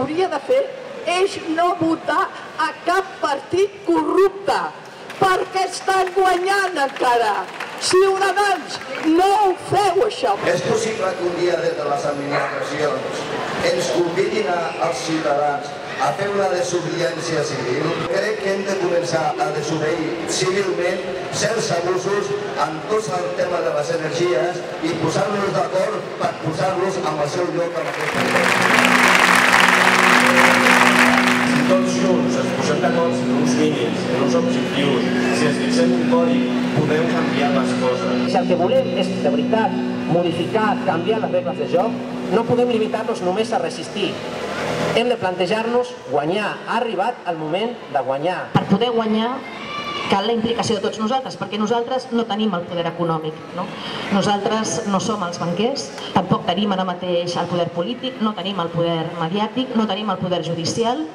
s'hauria de fer és no votar a cap partit corrupte, perquè estan guanyant encara. Ciutadans, no ho feu, això. És possible que un dia des de les administracions ens convidin als ciutadans a fer una desobediència civil? Crec que hem de començar a desobeir civilment certs abusos en tot el tema de les energies i posar-nos d'acord per posar-los en el seu lloc en aquest país. Si tots junts ens posem d'acord en uns mínims, en uns objectius, si ens fixem un codi, podem canviar les coses. Si el que volem és, de veritat, modificar, canviar les regles de joc, no podem limitar-nos només a resistir. Hem de plantejar-nos guanyar. Ha arribat el moment de guanyar. Per poder guanyar cal la implicació de tots nosaltres, perquè nosaltres no tenim el poder econòmic. Nosaltres no som els banquers, tampoc tenim ara mateix el poder polític, no tenim el poder mediàtic, no tenim el poder judicial,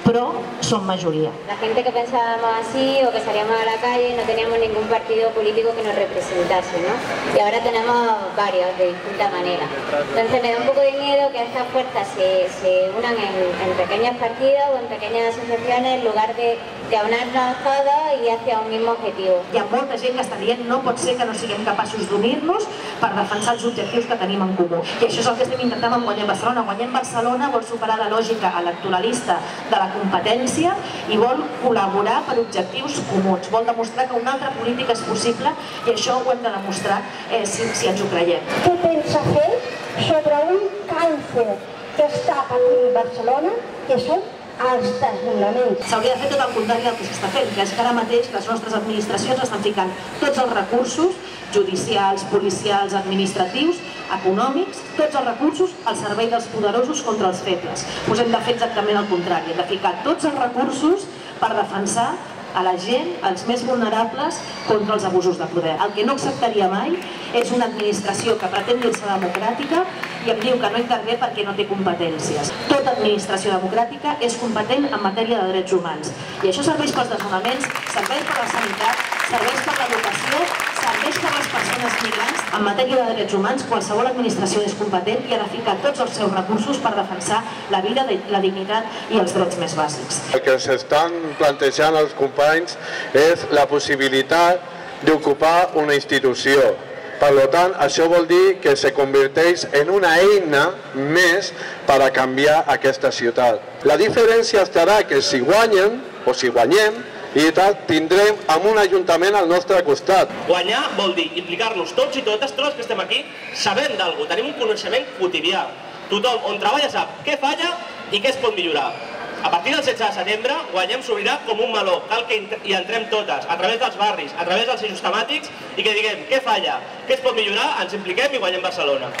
pero son mayoría. La gente que pensábamos así o que salíamos a la calle no teníamos ningún partido político que nos representase, ¿no? Y ahora tenemos varios de distinta manera. Entonces me da un poco de miedo que estas fuerzas se unan en pequeños partidos o en pequeñas asociaciones en lugar de unir-nos todos i hacia un mismo objetivo. Hi ha molta gent que està dient no pot ser que no siguem capaços d'unir-nos per defensar els objectius que tenim en comú. I això és el que estem intentant amb Guanyem Barcelona. Guanyem Barcelona vol superar la lògica electoralista de la competència i vol col·laborar per objectius comuns. Vol demostrar que una altra política és possible i això ho hem de demostrar si ens ho creiem. Què pensa fer sobre un càncer que està patint Barcelona, que són els desnonaments? S'hauria de fer tot el contrari del que s'està fent, que és que ara mateix les nostres administracions estan ficant tots els recursos judicials, policials, administratius, econòmics, tots els recursos al servei dels poderosos contra els febles. Doncs hem de fer exactament el contrari, hem de ficar tots els recursos per defensar a la gent, els més vulnerables, contra els abusos de poder. El que no acceptaria mai és una administració que pretén dir-se democràtica i em diu que no intervé perquè no té competències. Tota administració democràtica és competent en matèria de drets humans. I això serveix pels desnonaments, serveix per la sanitat, serveix per l'educació, serveix per les persones migrants. En matèria de drets humans, qualsevol administració és competent i ha de ficar tots els seus recursos per defensar la vida, la dignitat i els drets més bàsics. El que s'estan plantejant els companys és la possibilitat d'ocupar una institució. Per tant, això vol dir que se converteix en una eina més per a canviar aquesta ciutat. La diferència estarà que si guanyen, o si guanyem, i tindrem un ajuntament al nostre costat. Guanyar vol dir implicar-nos tots i totes, tots els que estem aquí, sabem d'alguna cosa, tenim un coneixement quotidià. Tothom on treballa sap què falla i què es pot millorar. A partir del 16 de setembre, Guanyem s'obrirà com un meló. Cal que hi entrem totes, a través dels barris, a través dels eixos temàtics, i que diguem què falla, què es pot millorar, ens impliquem i guanyem Barcelona.